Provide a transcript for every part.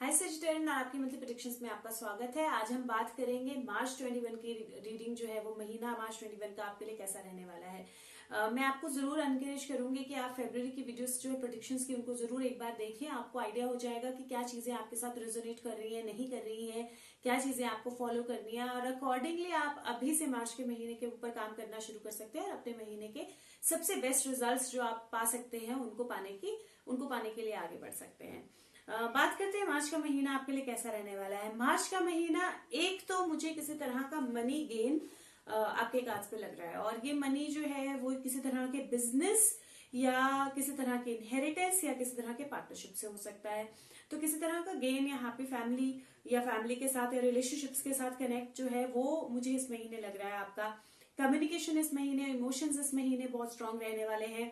हाय सजिटेरियन, आपकी monthly predictions में आपका स्वागत है। आज हम बात करेंगे मार्च 21 की रीडिंग जो है वो महीना मार्च 21 का आपके लिए कैसा रहने वाला है। मैं आपको जरूर एनकरेज करूंगी कि आप फरवरी की वीडियोस जो है प्रेडिक्शंस की उनको जरूर एक बार देखिए। आपको आइडिया हो जाएगा कि क्या चीजें आपके साथ रेजोनेट कर रही है, नहीं कर रही है, क्या चीजें आपको फॉलो करनी है और अकॉर्डिंगली आप अभी से मार्च के महीने के ऊपर काम करना शुरू कर सकते हैं और अपने महीने के सबसे बेस्ट रिजल्ट जो आप पा सकते हैं उनको पाने के लिए आगे बढ़ सकते हैं। बात करते हैं मार्च का महीना आपके लिए कैसा रहने वाला है। मार्च का महीना एक तो मुझे किसी तरह का मनी गेन आपके काज पे लग रहा है और ये मनी जो है वो किसी तरह के बिजनेस या किसी तरह के इनहेरिटेंस या किसी तरह के पार्टनरशिप से हो सकता है। तो किसी तरह का गेन या हैप्पी फैमिली या फैमिली के साथ या रिलेशनशिप्स के साथ कनेक्ट जो है वो मुझे इस महीने लग रहा है। आपका कम्युनिकेशन इस महीने, इमोशंस इस महीने बहुत स्ट्रांग रहने वाले हैं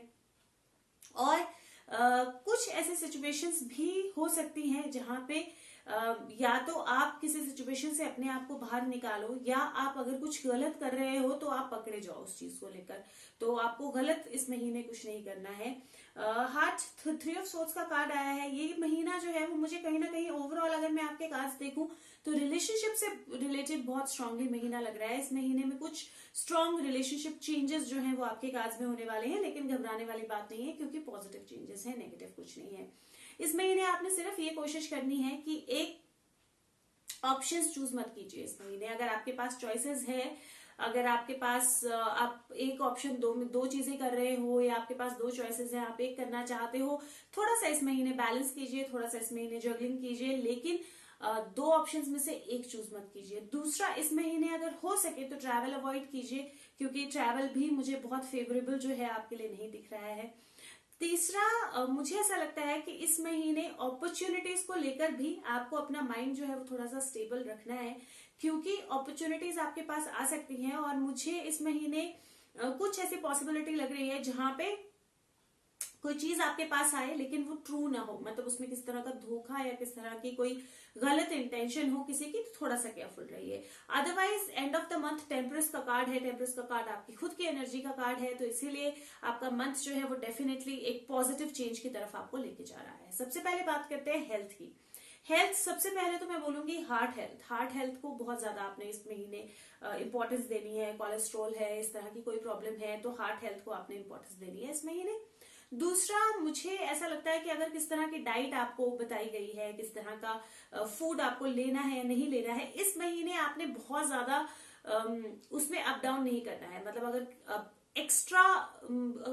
और कुछ ऐसे सिचुएशंस भी हो सकती हैं जहां पे या तो आप किसी सिचुएशन से अपने आप को बाहर निकालो या आप अगर कुछ गलत कर रहे हो तो आप पकड़े जाओ उस चीज को लेकर। तो आपको गलत इस महीने कुछ नहीं करना है। हार्ट 3 ऑफ सोर्ड्स का कार्ड आया है। ये महीना जो है वो मुझे कहीं ना कहीं ओवरऑल अगर मैं आपके कार्ड्स देखूं तो रिलेशनशिप से रिलेटेड बहुत स्ट्रांगली महीना लग रहा है। इस महीने में कुछ स्ट्रांग रिलेशनशिप चेंजेस जो हैं वो आपके कार्ड्स में होने वाले हैं, लेकिन घबराने वाली बात नहीं है क्योंकि पॉजिटिव चेंजेस है, नेगेटिव कुछ नहीं है। इस महीने आपने सिर्फ ये कोशिश करनी है कि एक ऑप्शंस चूज मत कीजिए इस महीने। अगर आपके पास चॉइसेस है, अगर आपके पास आप एक ऑप्शन दो चीजें कर रहे हो या आपके पास 2 चॉइसेस है, आप एक करना चाहते हो, थोड़ा सा इस महीने बैलेंस कीजिए, थोड़ा सा इस महीने जगलिंग कीजिए, लेकिन 2 ऑप्शंस में से एक चूज मत कीजिए। दूसरा, इस महीने अगर हो सके तो ट्रैवल अवॉइड कीजिए क्योंकि ट्रैवल भी मुझे बहुत फेवरेबल जो है आपके लिए नहीं दिख रहा है। तीसरा, मुझे ऐसा लगता है कि इस महीने अपॉर्चुनिटीज को लेकर भी आपको अपना माइंड जो है वो थोड़ा सा स्टेबल रखना है क्योंकि अपॉर्चुनिटीज आपके पास आ सकती हैं और मुझे इस महीने कुछ ऐसी पॉसिबिलिटी लग रही है जहां पे कोई चीज आपके पास आए लेकिन वो ट्रू ना हो, मतलब उसमें किस तरह का धोखा या किस तरह की कोई गलत इंटेंशन हो किसी की, तो थोड़ा सा केयरफुल रहिए। Otherwise end of the month टेम्परस का कार्ड है। टेम्परस का कार्ड आपकी खुद की एनर्जी का कार्ड है, तो इसीलिए आपका मंथ जो है वो डेफिनेटली एक पॉजिटिव चेंज की तरफ आपको लेके जा रहा है। सबसे पहले बात करते हैं हेल्थ की। हेल्थ, सबसे पहले तो मैं बोलूंगी हार्ट हेल्थ को बहुत ज्यादा आपने इस महीने इंपॉर्टेंस देनी है। कोलेस्ट्रॉल है, इस तरह की कोई प्रॉब्लम है तो हार्ट हेल्थ को आपने इंपॉर्टेंस देनी है इस महीने। दूसरा, मुझे ऐसा लगता है कि अगर किस तरह की डाइट आपको बताई गई है, किस तरह का फूड आपको लेना है या नहीं लेना है, इस महीने आपने बहुत ज्यादा उसमें अप डाउन नहीं करना है। मतलब अगर एक्स्ट्रा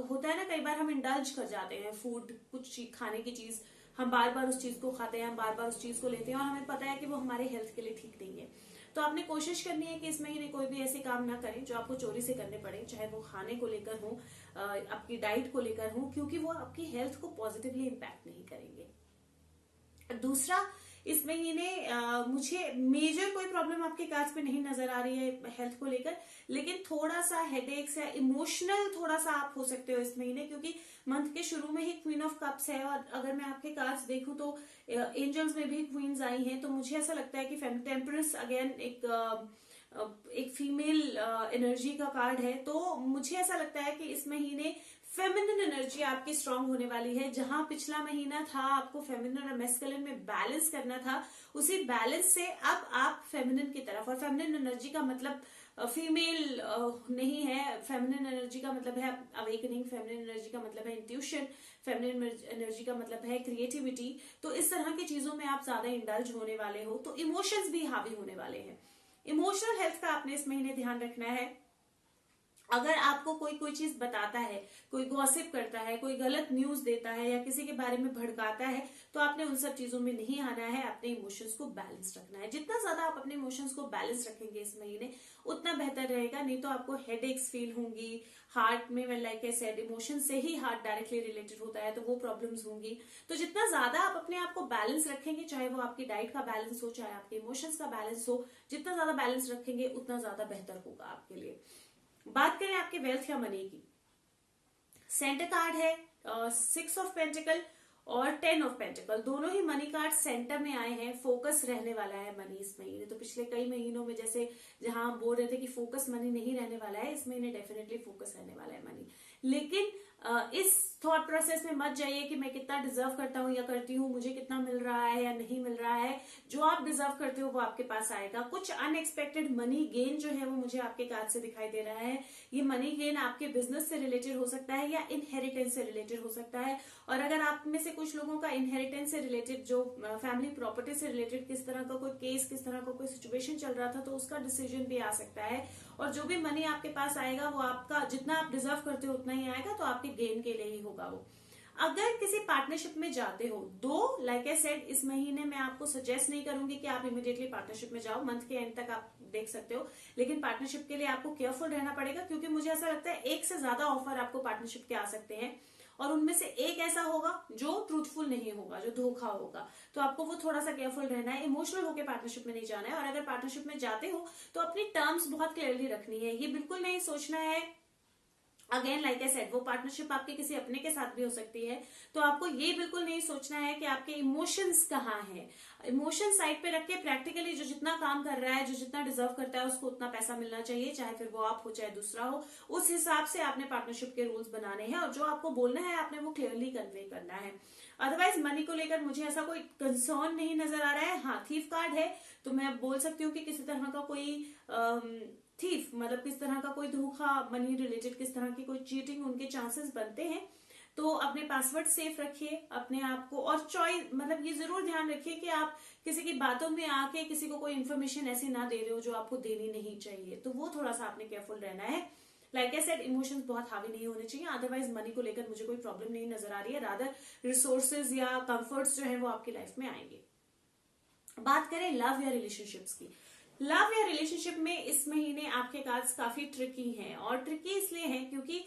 होता है ना, कई बार हम इंडल्ज कर जाते हैं फूड, कुछ खाने की चीज हम बार बार उस चीज को खाते हैं, हम बार बार उस चीज को लेते हैं और हमें पता है कि वो हमारे हेल्थ के लिए ठीक नहीं है। तो आपने कोशिश करनी है कि इस महीने कोई भी ऐसे काम ना करें जो आपको चोरी से करने पड़े, चाहे वो खाने को लेकर हो, आपकी डाइट को लेकर हो, क्योंकि वो आपकी हेल्थ को पॉजिटिवली इम्पैक्ट नहीं करेंगे। दूसरा, इस महीने मुझे मेजर कोई प्रॉब्लम आपके कार्ड्स पे नहीं नजर आ रही है हेल्थ को लेकर, लेकिन थोड़ा सा हेडेक्स या इमोशनल थोड़ा सा आप हो सकते हो इस महीने क्योंकि मंथ के शुरू में ही क्वीन ऑफ कप्स है और अगर मैं आपके कार्ड्स देखूं तो एंजल्स में भी क्वींस आई हैं। तो मुझे ऐसा लगता है कि टेम्परस अगेन एक फीमेल एनर्जी का कार्ड है। तो मुझे ऐसा लगता है कि इस महीने फेमिनिन एनर्जी आपकी स्ट्रांग होने वाली है। जहां पिछला महीना था आपको फेमिनिन और मैस्कुलिन में बैलेंस करना था, उसी बैलेंस से अब आप फेमिनिन की तरफ, और फेमिनिन एनर्जी का मतलब फीमेल नहीं है, फेमिनिन एनर्जी का मतलब है अवेकनिंग, फेमिनिन एनर्जी का मतलब है इंट्यूशन, फेमिनिन एनर्जी का मतलब है क्रिएटिविटी। तो इस तरह की चीजों में आप ज्यादा इंडल्ज होने वाले हो, तो इमोशंस भी हावी होने वाले हैं। इमोशनल हेल्थ का आपने इस महीने ध्यान रखना है। अगर आपको कोई चीज बताता है, कोई गॉसिप करता है, कोई गलत न्यूज देता है या किसी के बारे में भड़काता है, तो आपने उन सब चीजों में नहीं आना है। अपने इमोशंस को बैलेंस रखना है। जितना ज्यादा आप अपने इमोशंस को बैलेंस रखेंगे इस महीने उतना बेहतर रहेगा। नहीं तो आपको हेडेक्स फील होंगी हार्ट में। मैं लाइक आई सेड, इमोशन से ही हार्ट डायरेक्टली रिलेटेड होता है, तो वो प्रॉब्लम्स होंगी। तो जितना ज्यादा आप अपने आप को बैलेंस रखेंगे, चाहे वो आपकी डाइट का बैलेंस हो, चाहे आपके इमोशंस का बैलेंस हो, जितना ज्यादा बैलेंस रखेंगे उतना ज्यादा बेहतर होगा आपके लिए। बात करें आपके वेल्थ या मनी की, सेंटर कार्ड है 6 ऑफ पेंटिकल और 10 ऑफ पेंटिकल, दोनों ही मनी कार्ड सेंटर में आए हैं। फोकस रहने वाला है मनी इस महीने। तो पिछले कई महीनों में जैसे जहां हम बोल रहे थे कि फोकस मनी नहीं रहने वाला है, इस महीने डेफिनेटली फोकस रहने वाला है मनी। लेकिन इस थॉट प्रोसेस में मत जाइए कि मैं कितना डिजर्व करता हूँ या करती हूँ, मुझे कितना मिल रहा है या नहीं मिल रहा है। है, जो आप डिजर्व करते हो वो आपके पास आएगा। कुछ अनएक्सपेक्टेड मनी गेन जो है वो मुझे आपके कार्ड से दिखाई दे रहा है। ये मनी गेन आपके बिजनेस से रिलेटेड हो सकता है या इनहेरिटेंस से रिलेटेड हो सकता है। और अगर आप में से कुछ लोगों का इनहेरिटेंस से रिलेटेड, जो फैमिली प्रॉपर्टी से रिलेटेड किस तरह का कोई केस, किस तरह का कोई सिचुएशन चल रहा था, तो उसका डिसीजन भी आ सकता है। और जो भी मनी आपके पास आएगा वो आपका, जितना आप डिजर्व करते हो उतना ही आएगा, तो आपके गेन के लिए ही होगा वो। अगर किसी पार्टनरशिप में जाते हो, दो लाइक आई सेड, इस महीने में आपको सजेस्ट नहीं करूंगी कि आप इमीडिएटली पार्टनरशिप में जाओ, मंथ के एंड तक आप देख सकते हो, लेकिन पार्टनरशिप के लिए आपको केयरफुल रहना पड़ेगा, क्योंकि मुझे ऐसा लगता है एक से ज्यादा ऑफर आपको पार्टनरशिप के आ सकते हैं, और उनमें से एक ऐसा होगा जो ट्रूथफुल नहीं होगा, जो धोखा होगा। तो आपको वो थोड़ा सा केयरफुल रहना है, इमोशनल होकर पार्टनरशिप में नहीं जाना है। और अगर पार्टनरशिप में जाते हो तो अपनी टर्म्स बहुत क्लियरली रखनी है। ये बिल्कुल नहीं सोचना है, अगेन लाइक आई सेड, वो पार्टनरशिप आपके किसी अपने के साथ भी हो सकती है, तो आपको ये बिल्कुल नहीं सोचना है कि आपके इमोशंस कहाँ हैं। इमोशन साइड पे रख के प्रैक्टिकली जो जितना काम कर रहा है, जो जितना डिजर्व करता है, उसको उतना पैसा मिलना चाहिए, चाहे फिर वो आप हो चाहे दूसरा हो। उस हिसाब से आपने पार्टनरशिप के रूल्स बनाने हैं, और जो आपको बोलना है आपने वो क्लियरली कन्वे करना है। अदरवाइज मनी को लेकर मुझे ऐसा कोई कंसर्न नहीं नजर आ रहा है। हाँ, थीफ कार्ड है, तो मैं बोल सकती हूँ कि किसी तरह का कोई थीफ, मतलब किस तरह का कोई धोखा, मनी रिलेटेड किस तरह की कोई चीटिंग, उनके चांसेस बनते हैं। तो अपने पासवर्ड सेफ रखिए अपने आप को, और चॉइस, मतलब ये जरूर ध्यान रखिए कि आप किसी की बातों में आके किसी को कोई इन्फॉर्मेशन ऐसी ना दे रहे हो जो आपको देनी नहीं चाहिए, तो वो थोड़ा सा आपने केयरफुल रहना है। लाइक आई सेड, इमोशंस बहुत हावी नहीं होने चाहिए। अदरवाइज मनी को लेकर मुझे कोई प्रॉब्लम नहीं नजर आ रही है, रादर रिसोर्सेज या कंफर्ट्स जो है वो आपकी लाइफ में आएंगे। बात करें लव या रिलेशनशिप्स की, लव या रिलेशनशिप में इस महीने आपके कार्ड्स काफी ट्रिकी हैं, और ट्रिकी इसलिए हैं क्योंकि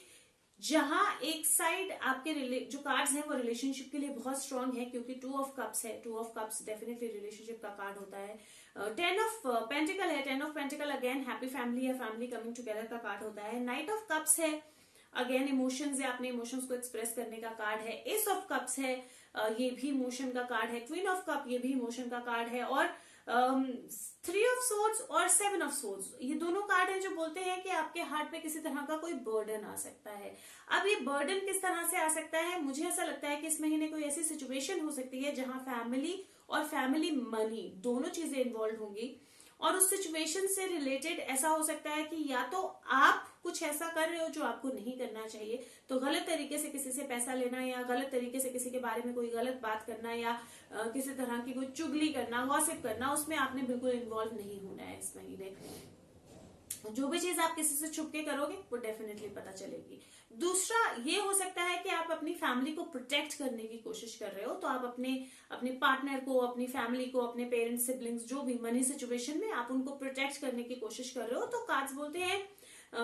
जहां एक साइड आपके जो कार्ड्स हैं वो रिलेशनशिप के लिए बहुत स्ट्रांग है, क्योंकि 2 ऑफ कप्स है। 2 ऑफ कप्स डेफिनेटली रिलेशनशिप का कार्ड होता है। 10 ऑफ पेंटिकल है। 10 of pentacle again happy family या फैमिली कमिंग टुगेदर का कार्ड होता है। नाइट ऑफ कप्स है, अगेन इमोशंस या अपने इमोशंस को एक्सप्रेस करने का कार्ड है। एस ऑफ कप्स है, ये भी इमोशन का कार्ड है। क्वीन ऑफ कप, ये भी इमोशन का कार्ड है। और 3 ऑफ सोर्ड्स और 7 ऑफ सोर्ड्स, ये दोनों कार्ड हैं जो बोलते हैं कि आपके हार्ट पे किसी तरह का कोई बर्डन आ सकता है। अब ये बर्डन किस तरह से आ सकता है, मुझे ऐसा लगता है कि इस महीने कोई ऐसी सिचुएशन हो सकती है जहां फैमिली और फैमिली मनी दोनों चीजें इन्वॉल्व होंगी, और उस सिचुएशन से रिलेटेड ऐसा हो सकता है कि या तो आप कुछ ऐसा कर रहे हो जो आपको नहीं करना चाहिए, तो गलत तरीके से किसी से पैसा लेना, या गलत तरीके से किसी के बारे में कोई गलत बात करना, या किसी तरह की कोई चुगली करना, गॉसिप करना, उसमें आपने बिल्कुल इन्वॉल्व नहीं होना है इस महीने। जो भी चीज आप किसी से छुप के करोगे वो डेफिनेटली पता चलेगी। दूसरा ये हो सकता है कि आप अपनी फैमिली को प्रोटेक्ट करने की कोशिश कर रहे हो, तो आप अपने पार्टनर को, अपनी फैमिली को, अपने पेरेंट्स, सिबलिंग्स, जो भी मनी सिचुएशन में आप उनको प्रोटेक्ट करने की कोशिश कर रहे हो। तो कार्ड्स बोलते हैं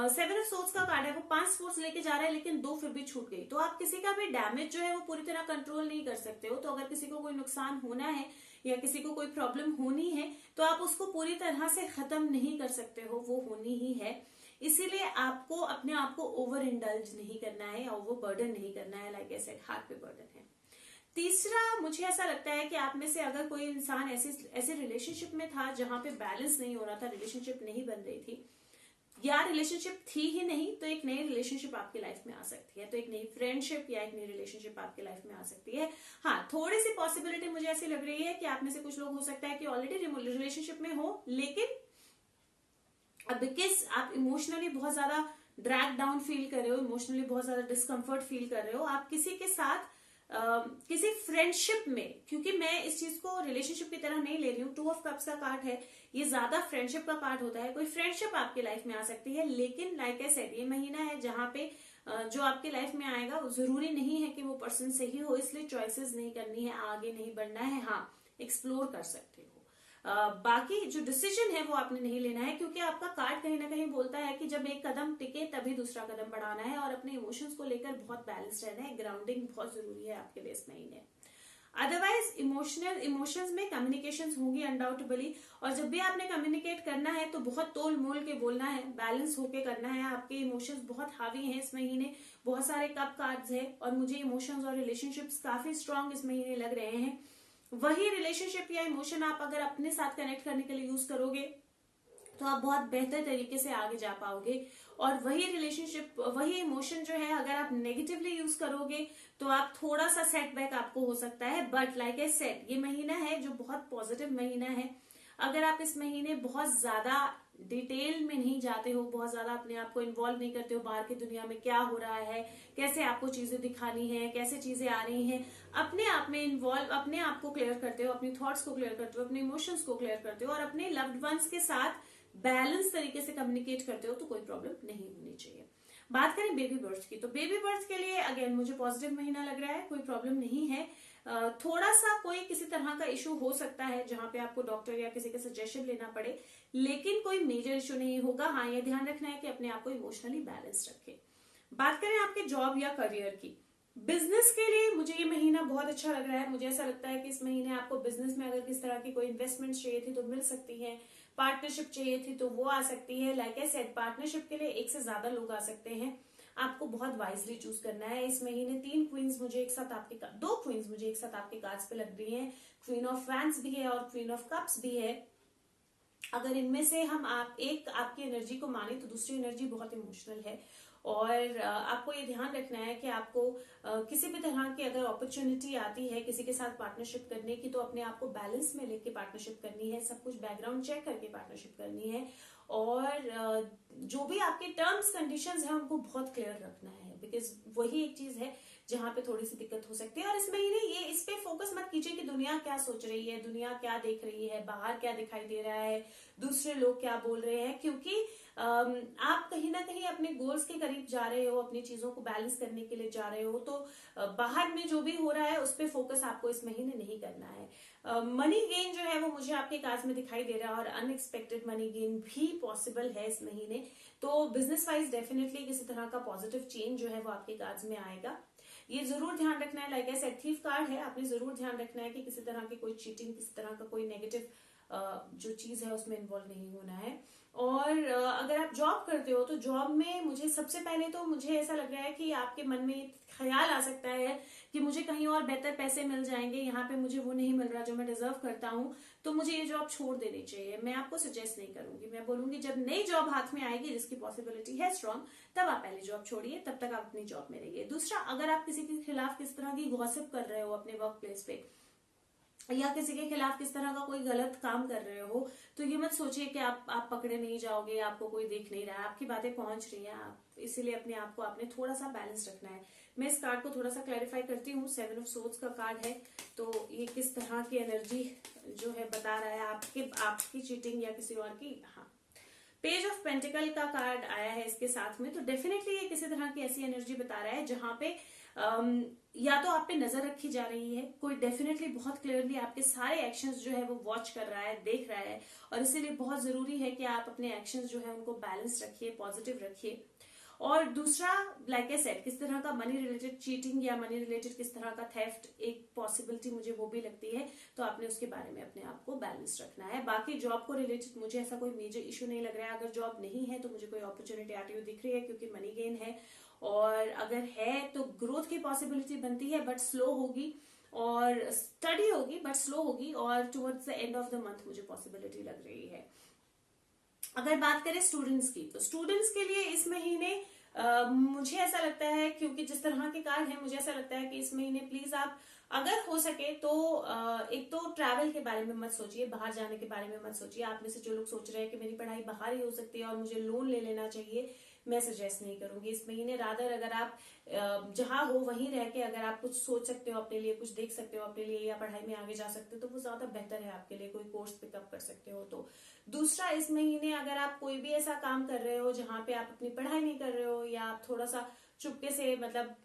7 ऑफ सोर्ड्स का कार्ड है, वो 5 फोर्स लेके जा रहा है, लेकिन 2 फिर भी छूट गई। तो आप किसी का भी डैमेज जो है वो पूरी तरह कंट्रोल नहीं कर सकते हो। तो अगर किसी को कोई नुकसान होना है या किसी को कोई प्रॉब्लम होनी है, तो आप उसको पूरी तरह से खत्म नहीं कर सकते हो, वो होनी ही है। इसीलिए आपको अपने आप को ओवर इंडल्ज नहीं करना है, या ओवर बर्डन नहीं करना है। लाइक आई सेड, हार्ट पे बर्डन है। तीसरा, मुझे ऐसा लगता है कि आप में से अगर कोई इंसान ऐसे रिलेशनशिप में था जहां पे बैलेंस नहीं हो रहा था, रिलेशनशिप नहीं बन रही थी, या रिलेशनशिप थी ही नहीं, तो एक नई रिलेशनशिप आपकी लाइफ में आ सकती है। तो एक नई फ्रेंडशिप या एक नई रिलेशनशिप आपकी लाइफ में आ सकती है। हाँ, थोड़ी सी पॉसिबिलिटी मुझे ऐसी लग रही है कि आप में से कुछ लोग हो सकता है कि ऑलरेडी रिलेशनशिप में हो, लेकिन बिकॉज आप इमोशनली बहुत ज्यादा ड्रैग डाउन फील कर रहे हो, इमोशनली बहुत ज्यादा डिस्कम्फर्ट फील कर रहे हो, आप किसी के साथ किसी फ्रेंडशिप में, क्योंकि मैं इस चीज को रिलेशनशिप की तरह नहीं ले रही हूँ, 2 ऑफ कप्स का कार्ड है, ये ज्यादा फ्रेंडशिप का कार्ड होता है। कोई फ्रेंडशिप आपकी लाइफ में आ सकती है, लेकिन लाइक आई सेड, ये महीना है जहां पे जो आपकी लाइफ में आएगा वो जरूरी नहीं है कि वो पर्सन सही हो, इसलिए चॉइसेस नहीं करनी है, आगे नहीं बढ़ना है। हाँ, एक्सप्लोर कर सकते हो। बाकी जो डिसीजन है वो आपने नहीं लेना है, क्योंकि आपका कार्ड कहीं ना कहीं बोलता है कि जब एक कदम टिके तभी दूसरा कदम बढ़ाना है, और अपने इमोशंस को लेकर बहुत बैलेंस रहना है। ग्राउंडिंग बहुत जरूरी है आपके लिए इस महीने। अदरवाइज इमोशंस में कम्युनिकेशंस होंगी अनडाउटेबली, और जब भी आपने कम्युनिकेट करना है तो बहुत तोल मोल के बोलना है, बैलेंस होके करना है। आपके इमोशंस बहुत हावी हैं इस महीने, बहुत सारे कप कार्ड्स है, और मुझे इमोशंस और रिलेशनशिप्स काफी स्ट्रांग इस महीने लग रहे हैं। वही रिलेशनशिप या इमोशन आप अगर अपने साथ कनेक्ट करने के लिए यूज करोगे तो आप बहुत बेहतर तरीके से आगे जा पाओगे। और वही रिलेशनशिप, वही इमोशन जो है अगर आप नेगेटिवली यूज करोगे तो आप थोड़ा सा सेटबैक आपको हो सकता है। बट लाइक आई सेड, ये महीना है जो बहुत पॉजिटिव महीना है। अगर आप इस महीने बहुत ज्यादा डिटेल में नहीं जाते हो, बहुत ज्यादा अपने आप को इन्वॉल्व नहीं करते हो बाहर की दुनिया में क्या हो रहा है, कैसे आपको चीजें दिखानी है, कैसे चीजें आ रही हैं, अपने आप में इन्वॉल्व, अपने आप को क्लियर करते हो, अपनी थॉट्स को क्लियर करते हो, अपने इमोशंस को क्लियर करते हो और अपने लव्ड वंस के साथ बैलेंस तरीके से कम्युनिकेट करते हो, तो कोई प्रॉब्लम नहीं होनी चाहिए। बात करें बेबी बर्थ की, तो बेबी बर्थ के लिए अगेन मुझे पॉजिटिव महीना लग रहा है, कोई प्रॉब्लम नहीं है। थोड़ा सा कोई किसी तरह का इशू हो सकता है जहां पे आपको डॉक्टर या किसी का सजेशन लेना पड़े, लेकिन कोई मेजर इशू नहीं होगा। हाँ, ये ध्यान रखना है कि अपने आप को इमोशनली बैलेंस रखें। बात करें आपके जॉब या करियर की, बिजनेस के लिए मुझे ये महीना बहुत अच्छा लग रहा है। मुझे ऐसा लगता है कि इस महीने आपको बिजनेस में अगर किस तरह की कोई इन्वेस्टमेंट चाहिए थी तो मिल सकती है, पार्टनरशिप चाहिए थी तो वो आ सकती है। लाइक आई सेड, पार्टनरशिप के लिए एक से ज्यादा लोग आ सकते हैं, आपको बहुत वाइजली चूज करना है। इस महीने 3 क्वींस मुझे एक साथ आपके 2 क्वींस मुझे एक साथ आपके कार्ड्स पे लग रही हैं। क्वीन ऑफ फैंस भी है और क्वीन ऑफ कप्स भी है। अगर इनमें से हम एक आपकी एनर्जी को माने तो दूसरी एनर्जी बहुत इमोशनल है। और आपको ये ध्यान रखना है कि आपको किसी भी तरह की अगर अपॉर्चुनिटी आती है किसी के साथ पार्टनरशिप करने की, तो अपने आप को बैलेंस में लेके पार्टनरशिप करनी है, सब कुछ बैकग्राउंड चेक करके पार्टनरशिप करनी है। और जो भी आपके टर्म्स कंडीशंस हैं उनको बहुत क्लियर रखना है, बिकॉज वही एक चीज है जहां पे थोड़ी सी दिक्कत हो सकती है। और इस महीने ये इस पे फोकस मत कीजिए कि दुनिया क्या सोच रही है, दुनिया क्या देख रही है, बाहर क्या दिखाई दे रहा है, दूसरे लोग क्या बोल रहे हैं, क्योंकि आप कहीं ना कहीं अपने गोल्स के करीब जा रहे हो, अपनी चीजों को बैलेंस करने के लिए जा रहे हो। तो बाहर में जो भी हो रहा है उस पर फोकस आपको इस महीने नहीं करना है। मनी गेन जो है वो मुझे आपके कार्ड्स में दिखाई दे रहा है और अनएक्सपेक्टेड मनी गेन भी पॉसिबल है इस महीने। तो बिजनेस वाइज डेफिनेटली किसी तरह का पॉजिटिव चेंज जो है वो आपके कार्ड्स में आएगा। ये जरूर ध्यान रखना है, like I said thief card है, आपने जरूर ध्यान रखना है कि किसी तरह की कोई चीटिंग, किसी तरह का कोई नेगेटिव जो चीज है उसमें इन्वॉल्व नहीं होना है। और अगर आप जॉब करते हो तो जॉब में मुझे सबसे पहले तो मुझे ऐसा लग रहा है कि आपके मन में ख्याल आ सकता है कि मुझे कहीं और बेहतर पैसे मिल जाएंगे, यहाँ पे मुझे वो नहीं मिल रहा जो मैं डिजर्व करता हूँ, तो मुझे ये जॉब छोड़ देनी चाहिए। मैं आपको सजेस्ट नहीं करूंगी, मैं बोलूंगी जब नई जॉब हाथ में आएगी जिसकी पॉसिबिलिटी है स्ट्रांग, तब आप पहले जॉब छोड़िए, तब तक आप अपनी जॉब में रहिए। दूसरा, अगर आप किसी के खिलाफ किस तरह की गॉसिप कर रहे हो अपने वर्क प्लेस पे, या किसी के खिलाफ किस तरह का कोई गलत काम कर रहे हो, तो ये मत सोचिए कि आप पकड़े नहीं जाओगे, आपको कोई देख नहीं रहा है, आपकी बातें पहुंच रही हैं, आप इसीलिए अपने आप को आपने थोड़ा सा बैलेंस रखना है। मैं इस कार्ड को थोड़ा सा क्लैरिफाई करती हूँ। 7 ऑफ सोर्ड्स का कार्ड है, तो ये किस तरह की एनर्जी जो है बता रहा है, आपकी चीटिंग या किसी और की। हाँ, पेज ऑफ पेंटिकल का कार्ड आया है इसके साथ में, तो डेफिनेटली ये किसी तरह की ऐसी एनर्जी बता रहा है जहां पे या तो आप पे नजर रखी जा रही है, कोई डेफिनेटली बहुत क्लियरली आपके सारे एक्शंस जो है वो वॉच कर रहा है, देख रहा है, और इसीलिए बहुत जरूरी है कि आप अपने एक्शंस जो है उनको बैलेंस रखिए, पॉजिटिव रखिए। और दूसरा, लाइक आई सेड, किस तरह का मनी रिलेटेड चीटिंग या मनी रिलेटेड किस तरह का थेफ्ट एक पॉसिबिलिटी मुझे वो भी लगती है, तो आपने उसके बारे में अपने आप को बैलेंस रखना है। बाकी जॉब को रिलेटेड मुझे ऐसा कोई मेजर इशू नहीं लग रहा है। अगर जॉब नहीं है तो मुझे कोई अपॉर्चुनिटी आती हुई दिख रही है क्योंकि मनी गेन है, और अगर है तो ग्रोथ की पॉसिबिलिटी बनती है बट स्लो होगी, और स्टडी होगी बट स्लो होगी, और towards the end of the month मुझे पॉसिबिलिटी लग रही है। अगर बात करें स्टूडेंट्स की, तो स्टूडेंट्स के लिए इस महीने मुझे ऐसा लगता है, क्योंकि जिस तरह के कार्ड है, मुझे ऐसा लगता है कि इस महीने प्लीज आप अगर हो सके तो एक तो ट्रैवल के बारे में मत सोचिए, बाहर जाने के बारे में मत सोचिए। आप में से जो लोग सोच रहे हैं कि मेरी पढ़ाई बाहर ही हो सकती है और मुझे लोन ले लेना चाहिए, मैं सजेस्ट नहीं करूंगी इस महीने। रादर अगर आप जहां हो वहीं रह के अगर आप कुछ सोच सकते हो अपने लिए, कुछ देख सकते हो अपने लिए, या पढ़ाई में आगे जा सकते हो, तो वो ज्यादा बेहतर है आपके लिए, कोई कोर्स पिकअप कर सकते हो तो। दूसरा, इस महीने अगर आप कोई भी ऐसा काम कर रहे हो जहां पे आप अपनी पढ़ाई नहीं कर रहे हो, या आप थोड़ा सा चुपके से, मतलब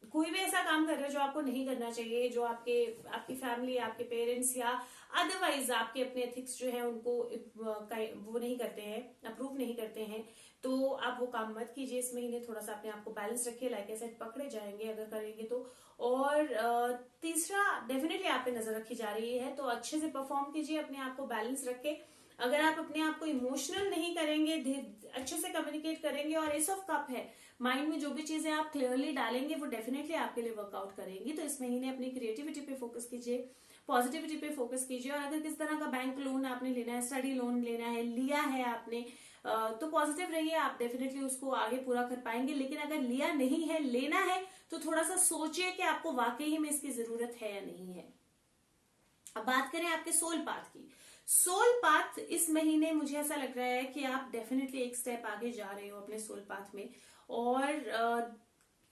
कोई भी ऐसा काम कर रहे हो जो आपको नहीं करना चाहिए, जो आपकी फैमिली, आपके पेरेंट्स या अदरवाइज आपके अपने एथिक्स जो है उनको वो नहीं करते हैं, अप्रूव नहीं करते हैं, तो आप वो काम मत कीजिए इस महीने। थोड़ा सा अपने आप को बैलेंस रखिए, लाइक ऐसे पकड़े जाएंगे अगर करेंगे तो। और तीसरा, डेफिनेटली आप पे नजर रखी जा रही है, तो अच्छे से परफॉर्म कीजिए, अपने आप को बैलेंस रखे। अगर आप अपने आप को इमोशनल नहीं करेंगे, अच्छे से कम्युनिकेट करेंगे, और एस ऑफ कप है, माइंड में जो भी चीजें आप क्लियरली डालेंगे वो डेफिनेटली आपके लिए वर्कआउट करेंगी। तो इस महीने अपनी क्रिएटिविटी पे फोकस कीजिए, पॉजिटिविटी पे फोकस कीजिए। और अगर किस तरह का बैंक लोन आपने लेना है, स्टडी लोन लेना है, लिया है आपने, तो पॉजिटिव रहिए, आप डेफिनेटली उसको आगे पूरा कर पाएंगे। लेकिन अगर लिया नहीं है, लेना है, तो थोड़ा सा सोचिए कि आपको वाकई में इसकी जरूरत है या नहीं है। अब बात करें आपके सोल पाथ की। सोल पाथ इस महीने मुझे ऐसा लग रहा है कि आप डेफिनेटली एक स्टेप आगे जा रहे हो अपने सोल पाथ में। और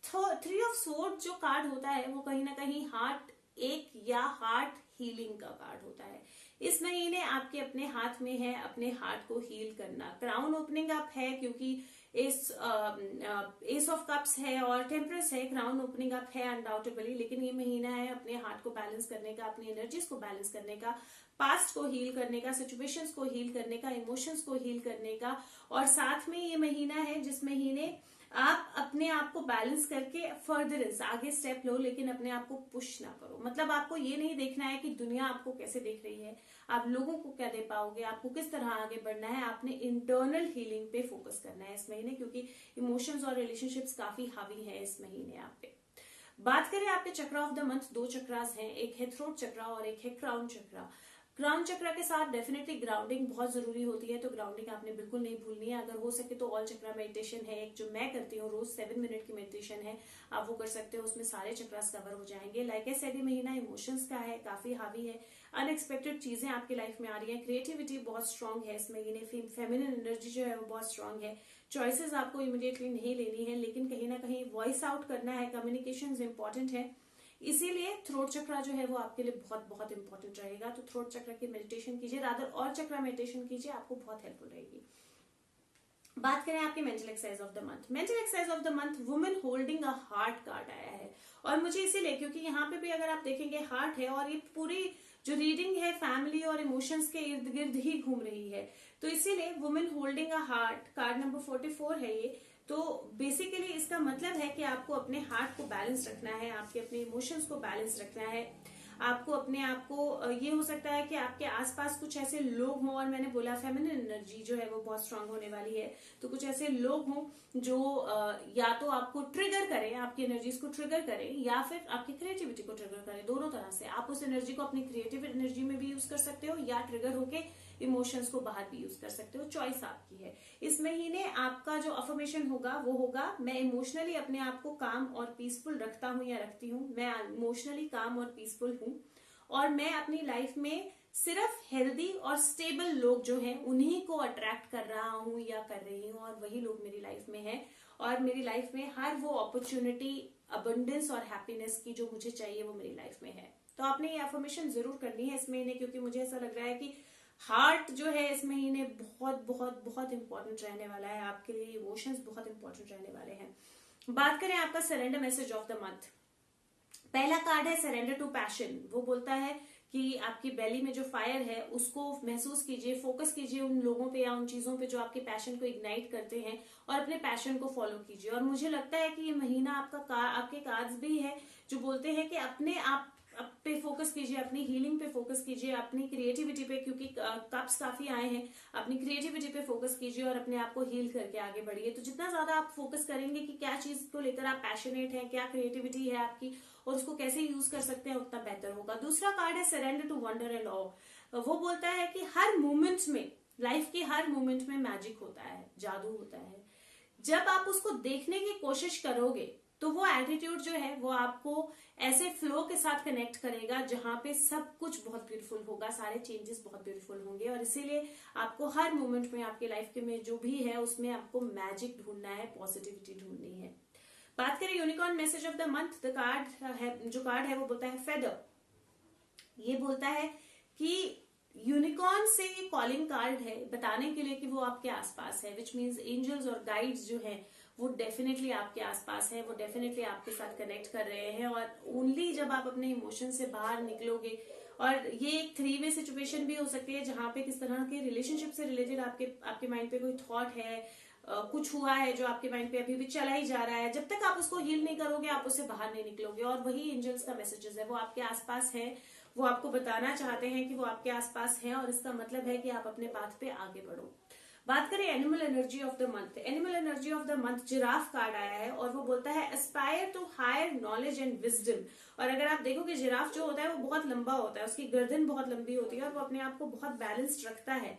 3 ऑफ स्वॉर्ड जो कार्ड होता है वो कहीं ना कहीं हार्ट एक या हार्ट हीलिंग का कार्ड होता है। इस महीने आपके अपने हाथ में है अपने हार्ट को हील करना। क्राउन ओपनिंग अप है क्योंकि एस ऑफ कप्स है और टेम्परेस है, क्राउन ओपनिंग अप है अनडाउटेबली। लेकिन ये महीना है अपने हार्ट को बैलेंस करने का, अपनी एनर्जीज को बैलेंस करने का, पास्ट को हील करने का, सिचुएशंस को हील करने का, इमोशंस को हील करने का। और साथ में ये महीना है जिस महीने आप अपने आप को बैलेंस करके फर्दर आगे स्टेप लो, लेकिन अपने आप को पुश ना करो। मतलब आपको ये नहीं देखना है कि दुनिया आपको कैसे देख रही है, आप लोगों को क्या दे पाओगे, आपको किस तरह आगे बढ़ना है। आपने इंटरनल हीलिंग पे फोकस करना है इस महीने, क्योंकि इमोशंस और रिलेशनशिप्स काफी हावी है इस महीने आप पे। बात करें आपके चक्र ऑफ द मंथ, 2 चक्रास हैं, एक है थ्रोट चक्रा और एक है क्राउन चक्रा। क्राउन चक्रा के साथ डेफिनेटली ग्राउंडिंग बहुत जरूरी होती है, तो ग्राउंडिंग आपने बिल्कुल नहीं भूलनी है। अगर हो सके तो ऑल चक्रा मेडिटेशन है एक, जो मैं करती हूँ रोज 7 मिनट की मेडिटेशन है, आप वो कर सकते हो, उसमें सारे चक्रास कवर हो जाएंगे। लाइक आई सेड, ये महीना इमोशंस का है, काफी हावी है, अनएक्सपेक्टेड चीजें आपकी लाइफ में आ रही है, क्रिएटिविटी बहुत स्ट्रांग है इस महीने, फेमिनिन एनर्जी जो है वो बहुत स्ट्रांग है। चॉइसेस आपको इमीडिएटली नहीं लेनी है, लेकिन कहीं ना कहीं वॉइस आउट करना है, कम्युनिकेशन इंपॉर्टेंट है। इसीलिए थ्रोट चक्रा जो है वो आपके लिए बहुत बहुत इंपॉर्टेंट रहेगा। तो थ्रोट चक्रा की मेडिटेशन कीजिए, रादर और चक्रा मेडिटेशन कीजिए, आपको बहुत हेल्पफुल रहेगी। बात करें आपके mental exercise of the month. Mental exercise of the month women holding a heart card आया है, और मुझे इसीलिए क्योंकि यहाँ पे भी अगर आप देखेंगे हार्ट है, और ये पूरी जो रीडिंग है फैमिली और इमोशंस के इर्द गिर्द ही घूम रही है, तो इसीलिए women holding a heart card number 44 है ये। तो बेसिकली इसका मतलब है कि आपको अपने हार्ट को बैलेंस रखना है, आपके अपने इमोशंस को बैलेंस रखना है, आपको अपने आप को, ये हो सकता है कि आपके आसपास कुछ ऐसे लोग हों, और मैंने बोला फेमिनिन एनर्जी जो है वो बहुत स्ट्रांग होने वाली है, तो कुछ ऐसे लोग हों जो या तो आपको ट्रिगर करें, आपकी एनर्जीज को ट्रिगर करें, या फिर आपकी क्रिएटिविटी को ट्रिगर करें। दोनों तरह से आप उस एनर्जी को अपनी क्रिएटिव एनर्जी में भी यूज कर सकते हो, या ट्रिगर होके इमोशंस को बाहर भी यूज कर सकते हो, चॉइस आपकी है। इस महीने आपका जो अफर्मेशन होगा वो होगा, मैं इमोशनली अपने आप को काम और पीसफुल रखता हूं या रखती हूँ, मैं इमोशनली काम और पीसफुल हूँ, और मैं अपनी लाइफ में सिर्फ हेल्दी और स्टेबल लोग जो हैं उन्हीं को अट्रैक्ट कर रहा हूं या कर रही हूं, और वही लोग मेरी लाइफ में है, और मेरी लाइफ में हर वो अपॉर्चुनिटी, अबंडेंस और हैप्पीनेस की जो मुझे चाहिए वो मेरी लाइफ में है। तो आपने ये अफर्मेशन जरूर करनी है इस महीने, क्योंकि मुझे ऐसा लग रहा है कि हार्ट जो है इस महीने बहुत बहुत बहुत इंपॉर्टेंट रहने वाला है आपके लिए, इमोशंस बहुत इंपॉर्टेंट रहने वाले हैं। बात करें आपका surrender message of the month, पहला कार्ड है सरेंडर टू पैशन। वो बोलता है कि आपकी बेली में जो फायर है उसको महसूस कीजिए, फोकस कीजिए उन लोगों पे या उन चीजों पे जो आपके पैशन को इग्नाइट करते हैं, और अपने पैशन को फॉलो कीजिए। और मुझे लगता है कि ये महीना आपके कार्ड्स भी है जो बोलते हैं कि अपने आप पे फोकस कीजिए, अपनी हीलिंग पे फोकस कीजिए, अपनी क्रिएटिविटी पे, क्योंकि कप्स काफी आए हैं, अपनी क्रिएटिविटी पे फोकस कीजिए और अपने आप को हील करके आगे बढ़िए। तो जितना ज्यादा आप फोकस करेंगे कि क्या चीज को लेकर आप पैशनेट हैं, क्या क्रिएटिविटी है आपकी, और उसको कैसे यूज कर सकते हैं, उतना बेहतर होगा। दूसरा कार्ड है सरेंडर टू वंडर एंड ऑ। वो बोलता है कि हर मोमेंट में, लाइफ के हर मोमेंट में मैजिक होता है, जादू होता है। जब आप उसको देखने की कोशिश करोगे तो वो एटीट्यूड जो है वो आपको ऐसे फ्लो के साथ कनेक्ट करेगा जहां पे सब कुछ बहुत ब्यूटीफुल होगा, सारे चेंजेस बहुत ब्यूटीफुल होंगे, और इसीलिए आपको हर मोमेंट में आपके लाइफ के में जो भी है उसमें आपको मैजिक ढूंढना है, पॉजिटिविटी ढूंढनी है। बात करें unicorn message of the month, the card है, जो कार्ड है वो बोलता है फेदर। ये बोलता है कि यूनिकॉर्न से ये कॉलिंग कार्ड है बताने के लिए कि वो आपके आसपास है, विच मीन्स एंजल्स और गाइड्स जो है वो डेफिनेटली आपके आसपास है, वो डेफिनेटली आपके साथ कनेक्ट कर रहे हैं। और ओनली जब आप अपने इमोशन से बाहर निकलोगे, और ये एक 3 वे सिचुएशन भी हो सकती है जहां पे किस तरह के रिलेशनशिप से रिलेटेड आपके माइंड पे कोई थॉट है, कुछ हुआ है जो आपके माइंड पे अभी भी चला ही जा रहा है, जब तक आप उसको हील नहीं करोगे आप उससे बाहर नहीं निकलोगे। और वही एंजल्स का मैसेजेस है, वो आपके आसपास है, वो आपको बताना चाहते हैं कि वो आपके आसपास है, और इसका मतलब है कि आप अपने पाथ पे आगे बढ़ो। बात करें animal energy of the month, animal energy of the month giraffe card आया है और वो बोलता है aspire to higher knowledge and wisdom. और अगर आप देखोगे जिराफ जो होता है वो बहुत लंबा होता है, उसकी गर्दन बहुत लंबी होती है और वो अपने आप को बहुत बैलेंस्ड रखता है।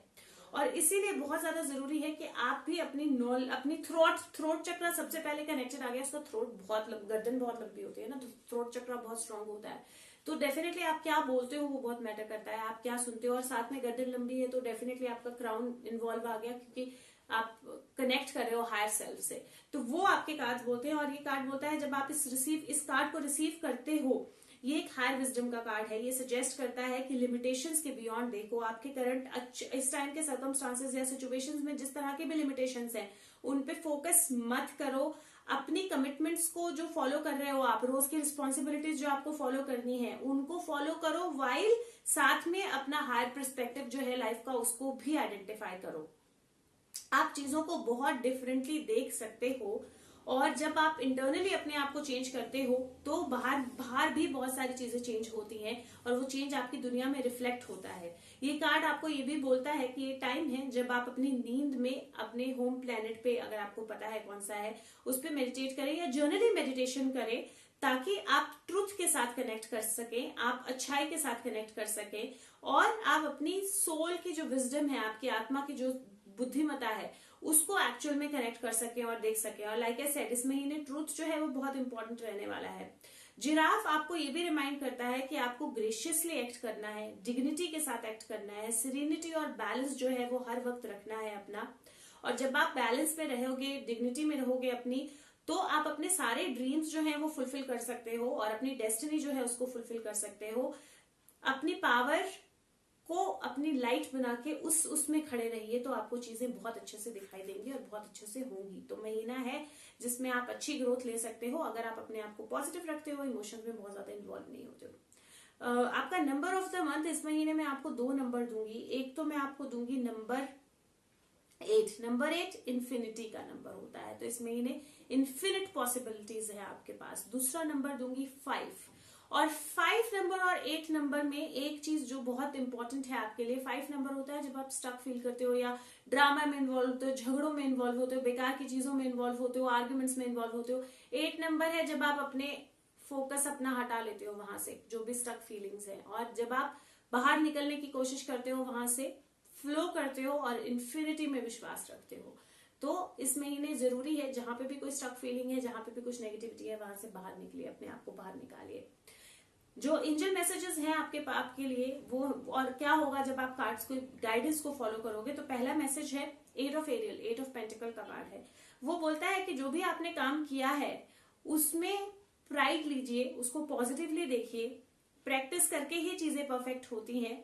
और इसीलिए बहुत ज्यादा जरूरी है कि आप भी अपनी थ्रोट चक्र सबसे पहले कनेक्टेड आ गया, उसका गर्दन बहुत लंबी होती है ना, तो थ्रोट चक्र बहुत स्ट्रांग होता है। तो डेफिनेटली आप क्या बोलते हो वो बहुत मैटर करता है, आप क्या सुनते हो, और साथ में गर्दन लंबी है तो डेफिनेटली आपका क्राउन इन्वॉल्व आ गया, क्योंकि आप कनेक्ट कर रहे हो हायर सेल्फ से। तो वो आपके कार्ड बोलते हैं। और ये कार्ड बोलता है जब आप इस कार्ड को रिसीव करते हो, ये एक हायर विजडम का कार्ड है। ये सजेस्ट करता है कि लिमिटेशंस के बियॉन्ड देखो, आपके करंट इस टाइम के सर्कमस्टांसेस या सिचुएशंस में जिस तरह के भी लिमिटेशंस हैं उन पे फोकस मत करो। अपनी कमिटमेंट्स को जो फॉलो कर रहे हो आप, रोज की रिस्पॉन्सिबिलिटीज जो आपको फॉलो करनी है उनको फॉलो करो, वाइल साथ में अपना हायर पर्सपेक्टिव जो है लाइफ का उसको भी आइडेंटिफाई करो। आप चीजों को बहुत डिफरेंटली देख सकते हो, और जब आप इंटरनली अपने आप को चेंज करते हो तो बाहर भी बहुत सारी चीजें चेंज होती हैं और वो चेंज आपकी दुनिया में रिफ्लेक्ट होता है। ये कार्ड आपको ये भी बोलता है कि ये टाइम है जब आप अपनी नींद में अपने होम प्लेनेट पे, अगर आपको पता है कौन सा है, उस पर मेडिटेट करें या जर्नली मेडिटेशन करें, ताकि आप ट्रुथ के साथ कनेक्ट कर सकें, आप अच्छाई के साथ कनेक्ट कर सकें, और आप अपनी सोल की जो विजडम है, आपकी आत्मा की जो बुद्धिमता है, उसको एक्चुअल में कनेक्ट कर सके और देख सके। और लाइक आई सेड, इस महीने ट्रूथ जो है वो बहुत इंपॉर्टेंट रहने वाला है। जिराफ आपको ये भी रिमाइंड करता है कि आपको ग्रेशियसली एक्ट करना है, डिग्निटी के साथ एक्ट करना है, सीरेनिटी और बैलेंस जो है वो हर वक्त रखना है अपना। और जब आप बैलेंस में रहोगे, डिग्निटी में रहोगे अपनी, तो आप अपने सारे ड्रीम्स जो है वो फुलफिल कर सकते हो और अपनी डेस्टिनी जो है उसको फुलफिल कर सकते हो। अपनी पावर को अपनी लाइट बना के उसमें खड़े रहिए, तो आपको चीजें बहुत अच्छे से दिखाई देंगी और बहुत अच्छे से होंगी। तो महीना है जिसमें आप अच्छी ग्रोथ ले सकते हो अगर आप अपने आप को पॉजिटिव रखते हो, इमोशंस में बहुत ज्यादा इन्वॉल्व नहीं होते हो। आपका नंबर ऑफ द मंथ, इस महीने में आपको 2 नंबर दूंगी। एक तो मैं आपको दूंगी नंबर 8। नंबर 8 इन्फिनिटी का नंबर होता है, तो इस महीने इन्फिनिट पॉसिबिलिटीज है आपके पास। दूसरा नंबर दूंगी 5। और 5 नंबर और 8 नंबर में एक चीज जो बहुत इंपॉर्टेंट है आपके लिए, 5 नंबर होता है जब आप स्टक फील करते हो या ड्रामा में इन्वॉल्व होते हो, झगड़ों में इन्वॉल्व होते हो, बेकार की चीजों में इन्वॉल्व होते हो, आर्ग्यूमेंट्स में इन्वॉल्व होते हो। 8 नंबर है जब आप अपने फोकस अपना हटा लेते हो वहां से, जो भी स्टक फीलिंग्स है, और जब आप बाहर निकलने की कोशिश करते हो, वहां से फ्लो करते हो और इन्फिनिटी में विश्वास रखते हो। तो इस महीने जरूरी है जहां पे भी कोई स्टक फीलिंग है, जहां पे भी कुछ नेगेटिविटी है, वहां से बाहर निकलिए, अपने आप को बाहर निकालिए। जो एंजल मैसेजेस हैं आपके लिए वो, और क्या होगा जब आप कार्ड्स को, गाइडेंस को फॉलो करोगे, तो पहला मैसेज है 8 ऑफ एरियल, 8 ऑफ पेंटिकल का कार्ड है। वो बोलता है कि जो भी आपने काम किया है उसमें प्राइड लीजिए, उसको पॉजिटिवली देखिए, प्रैक्टिस करके ही चीजें परफेक्ट होती हैं।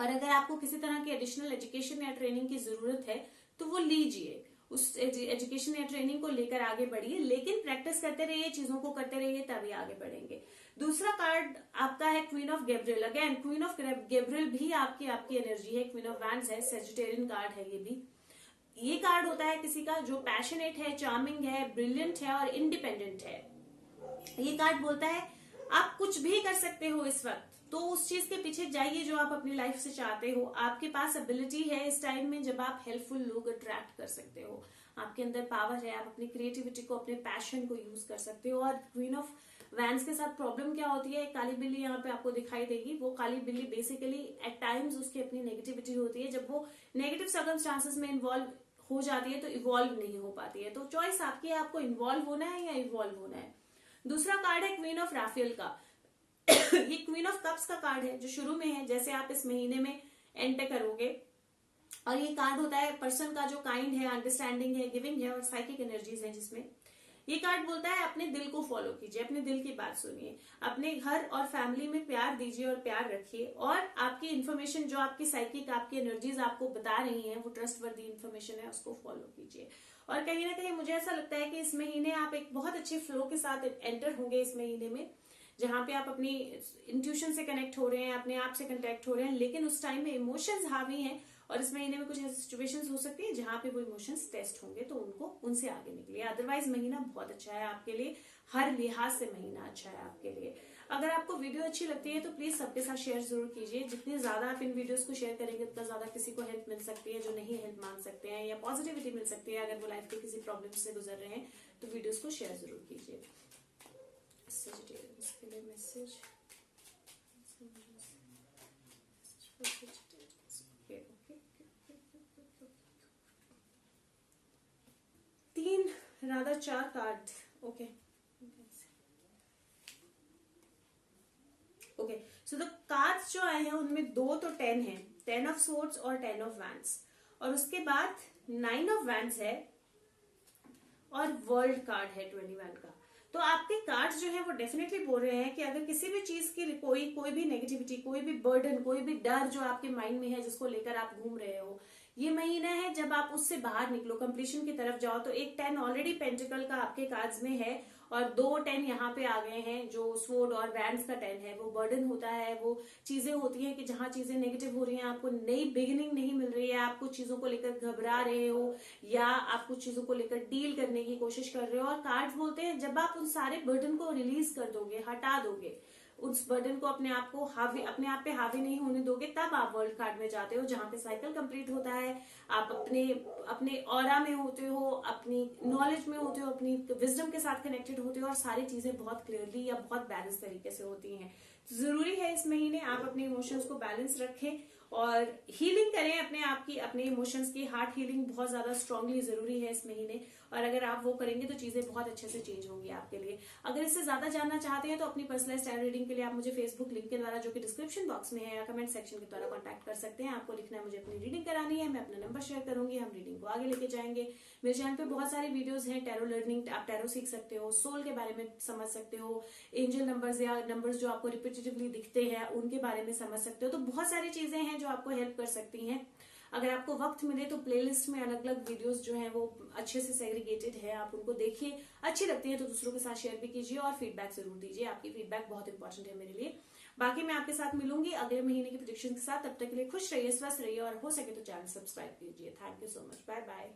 और अगर आपको किसी तरह की एडिशनल एजुकेशन या ट्रेनिंग की जरूरत है तो वो लीजिए, उस एजुकेशन या ट्रेनिंग को लेकर आगे बढ़िए, लेकिन प्रैक्टिस करते रहिए, चीजों को करते रहिए, तभी आगे बढ़ेंगे। दूसरा कार्ड आपका है queen of Gabriel. Again queen of Gabriel भी आपकी एनर्जी है। क्वीन ऑफ वैंड्स है, सेजिटेरियन कार्ड है ये भी। ये कार्ड होता है किसी का जो पैशनेट है, चार्मिंग है, ब्रिलियंट है और इंडिपेंडेंट है। ये कार्ड बोलता है आप कुछ भी कर सकते हो इस वक्त, तो उस चीज के पीछे जाइए जो आप अपनी लाइफ से चाहते हो। आपके पास एबिलिटी है इस टाइम में जब आप हेल्पफुल लोग अट्रैक्ट कर सकते हो, आपके अंदर पावर है, आप अपनी क्रिएटिविटी को, अपने पैशन को यूज कर सकते हो। और क्वीन ऑफ वैंस के साथ प्रॉब्लम क्या होती है, काली बिल्ली यहाँ पे आपको दिखाई देगी। वो काली बिल्ली बेसिकली एट टाइम्स उसकी अपनी नेगेटिविटी होती है, जब वो नेगेटिव सर्कमस्टांसेस में इन्वॉल्व हो जाती है तो इवॉल्व नहीं हो पाती है। तो चॉइस आपकी है, आपको इन्वॉल्व होना है या इवॉल्व होना है। दूसरा कार्ड है क्वीन ऑफ राफेल का। ये क्वीन ऑफ कप्स का कार्ड है जो शुरू में है, जैसे आप इस महीने में एंटर करोगे। और ये कार्ड होता है पर्सन का जो काइंड है, अंडरस्टैंडिंग है, गिविंग है और साइकिक एनर्जीज है, जिसमें ये कार्ड बोलता है अपने दिल को फॉलो कीजिए, अपने दिल की बात सुनिए, अपने घर और फैमिली में प्यार दीजिए और प्यार रखिए। और आपकी इन्फॉर्मेशन जो आपकी साइकिक, आपकी एनर्जीज आपको बता रही हैं, वो ट्रस्टवर्दी इन्फॉर्मेशन है, उसको फॉलो कीजिए। और कहीं ना कहीं मुझे ऐसा लगता है कि इस महीने आप एक बहुत अच्छे फ्लो के साथ एंटर होंगे इस महीने में, जहां पे आप अपनी इंट्यूशन से कनेक्ट हो रहे हैं, अपने आप से कनेक्ट हो रहे हैं, लेकिन उस टाइम में इमोशंस हावी हैं। और इस महीने में कुछ ऐसी सिचुएशंस हो सकती है जहां पे वो इमोशंस टेस्ट होंगे, तो उनसे आगे निकलिए। अदरवाइज महीना बहुत अच्छा है आपके लिए, हर लिहाज से महीना अच्छा है आपके लिए। अगर आपको वीडियो अच्छी लगती है तो प्लीज सबके साथ शेयर जरूर कीजिए। जितनी ज्यादा आप इन वीडियोस को शेयर करेंगे उतना ज्यादा किसी को हेल्प मिल सकती है, जो नहीं हेल्प मांग सकते हैं, या पॉजिटिविटी मिल सकती है अगर वो लाइफ के किसी प्रॉब्लम से गुजर रहे हैं, तो वीडियोस को शेयर जरूर कीजिए। सजिटेरियंस के लिए message, 3 Radha 4 card. Okay okay, so the cards जो आए हैं उनमें 2 तो 10 है, 10 ऑफ सोर्ड्स और 10 ऑफ वैंड्स, और उसके बाद 9 ऑफ वैंड्स है और वर्ल्ड कार्ड है 21 का। तो आपके कार्ड्स जो है वो डेफिनेटली बोल रहे हैं कि अगर किसी भी चीज की कोई भी नेगेटिविटी, कोई भी बर्डन, कोई भी डर जो आपके माइंड में है जिसको लेकर आप घूम रहे हो, ये महीना है जब आप उससे बाहर निकलो, कंप्लीशन की तरफ जाओ। तो एक 10 ऑलरेडी पेंटिकल का आपके कार्ड्स में है और 2 10 यहाँ पे आ गए हैं, जो स्वॉर्ड और वैंड्स का 10 है। वो बर्डन होता है, वो चीजें होती हैं कि जहां चीजें नेगेटिव हो रही हैं, आपको नई बिगिनिंग नहीं मिल रही है, आप कुछ चीजों को लेकर घबरा रहे हो या आप कुछ चीजों को लेकर डील करने की कोशिश कर रहे हो। और कार्ड्स बोलते हैं जब आप उन सारे बर्डन को रिलीज कर दोगे, हटा दोगे, उस बर्डन को अपने आप को हावी, अपने आप पे हावी नहीं होने दोगे, तब आप वर्ल्ड कार्ड में जाते हो, जहां पे साइकिल कंप्लीट होता है। आप अपने ऑरा में होते हो, अपनी नॉलेज में होते हो, अपनी विजडम के साथ कनेक्टेड होते हो, और सारी चीजें बहुत क्लियरली या बहुत बैलेंस तरीके से होती हैं। तो जरूरी है इस महीने आप अपने इमोशंस को बैलेंस रखें और हीलिंग करें अपने आप की, अपने इमोशंस की। हार्ट हीलिंग बहुत ज्यादा स्ट्रांगली जरूरी है इस महीने, और अगर आप वो करेंगे तो चीजें बहुत अच्छे से चेंज होंगी आपके लिए। अगर इससे ज्यादा जानना चाहते हैं तो अपनी पर्सनलाइज्ड टैरो रीडिंग के लिए आप मुझे फेसबुक लिंक के द्वारा, जो कि डिस्क्रिप्शन बॉक्स में है, या कमेंट सेक्शन के द्वारा कॉन्टैक्ट कर सकते हैं। आपको लिखना है मुझे अपनी रीडिंग करानी है, मैं अपना नंबर शेयर करूंगी, हम रीडिंग को आगे लेके जाएंगे। मेरे चैनल पे बहुत सारी वीडियोस हैं टैरो लर्निंग, आप टैरो सीख सकते हो, सोल के बारे में समझ सकते हो, एंजल नंबर्स या नंबर्स जो आपको रिपीटेटिवली दिखते हैं उनके बारे में समझ सकते हो। तो बहुत सारी चीजें हैं जो आपको हेल्प कर सकती हैं। अगर आपको वक्त मिले तो प्लेलिस्ट में अलग अलग वीडियोस जो हैं वो अच्छे से सेग्रीगेटेड है, आप उनको देखिए, अच्छी लगती है तो दूसरों के साथ शेयर भी कीजिए और फीडबैक जरूर दीजिए। आपकी फीडबैक बहुत इंपॉर्टेंट है मेरे लिए। बाकी मैं आपके साथ मिलूंगी अगले महीने की प्रेडिक्शन के साथ। तब तक के लिए खुश रहिए, स्वस्थ रहिए, और हो सके तो चैनल सब्सक्राइब कीजिए। Thank you so much, bye bye.